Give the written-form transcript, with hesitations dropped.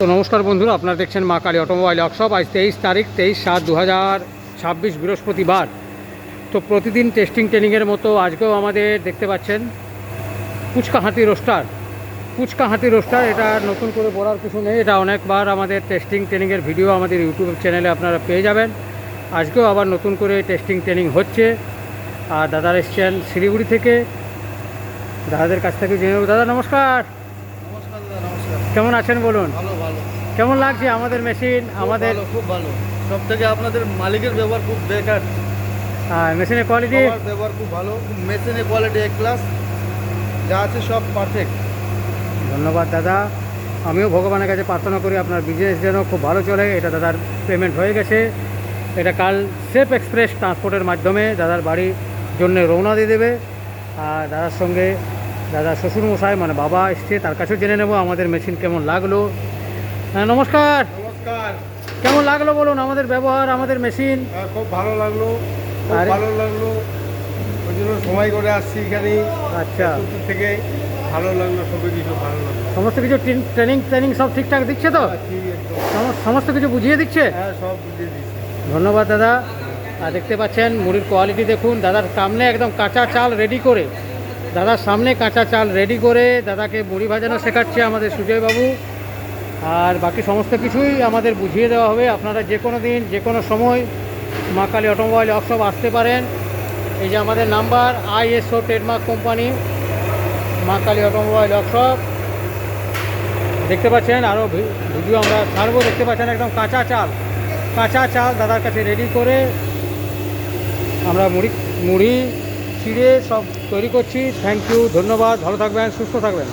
তো নমস্কার বন্ধুরা, আপনারা দেখছেন মা কালী অটোমোবাইল ওয়ার্কশপ। আজ 23 তারিখ 23/7/2026 বৃহস্পতিবার। তো প্রতিদিন টেস্টিং ট্রেনিংয়ের মতো আজকেও আমাদের দেখতে পাচ্ছেন কুচকাহাতি রোস্টার। এটা নতুন করে বলার কিছু নেই, এটা অনেকবার আমাদের টেস্টিং ট্রেনিংয়ের ভিডিও আমাদের ইউটিউব চ্যানেলে আপনারা পেয়ে যাবেন। আজকেও আবার নতুন করে টেস্টিং ট্রেনিং হচ্ছে। আর দাদা এসছেন শিলিগুড়ি থেকে, দাদাদের কাছ থেকে জেনে নেব। দাদা নমস্কার। নমস্কার দাদা, নমস্কার। কেমন আছেন বলুন? ভালো ভালো। কেমন লাগছে আমাদের মেশিন? আমাদের খুব ভালো। সব থেকে আপনাদের মালিকের ব্যবহার খুব বেকার। মেশিনের কোয়ালিটি ব্যবহার খুব ভালো, মেশিনের কোয়ালিটি এক ক্লাস, যা আছে সব পারফেক্ট। ধন্যবাদ দাদা। আমিও ভগবানের কাছে প্রার্থনা করি আপনার বিজনেস যেন খুব ভালো চলে। এটা দাদার পেমেন্ট হয়ে গেছে। এটা কাল সেফ এক্সপ্রেস ট্রান্সপোর্টের মাধ্যমে দাদার বাড়ির জন্য রওনা দিয়ে দেবে। আর দাদার সঙ্গে দাদার শ্বশুরমশাই মানে বাবা এসছে, তার কাছেও জেনে নেব আমাদের মেশিন কেমন লাগলো। হ্যাঁ নমস্কার। নমস্কার। কেমন লাগলো বলুন আমাদের ব্যবহার, আমাদের মেশিন? খুব ভালো লাগলো, খুব ভালো লাগলো। ওই জন্য সময় করে আসছি এখানে। আচ্ছা, দূর থেকে ভালো লাগলো, সবই কিছু ভালো লাগলো। সমস্ত কিছু ট্রেনিং সব ঠিকঠাক দিচ্ছে তো? ঠিক একদম। সমস্ত কিছু বুঝিয়ে দিচ্ছে? হ্যাঁ, সব বুঝিয়ে দিচ্ছি। ধন্যবাদ দাদা। আর দেখতে পাচ্ছেন মুড়ির কোয়ালিটি দেখুন। দাদার সামনে একদম কাঁচা চাল রেডি করে, দাদাকে মুড়ি ভাজানো শেখাচ্ছে আমাদের সুজয়বাবু। আর বাকি সমস্ত কিছুই আমাদের বুঝিয়ে দেওয়া হবে। আপনারা যে কোনো দিন যে কোনো সময় মা কালী অটোমোবাইল ওয়ার্কশপ আসতে পারেন। এই যে আমাদের নাম্বার, ISO ট্রেডমার্ক কোম্পানি, মা কালী অটোমোবাইল ওয়ার্কশপ। দেখতে পাচ্ছেন আরও ভিডিও আমরা ছাড়বো। দেখতে পাচ্ছেন একদম কাঁচা চাল দাদার কাছে রেডি করে আমরা মুড়ি ছিঁড়ে সব তৈরি করছি। থ্যাংক ইউ, ধন্যবাদ। ভালো থাকবেন, সুস্থ থাকবেন।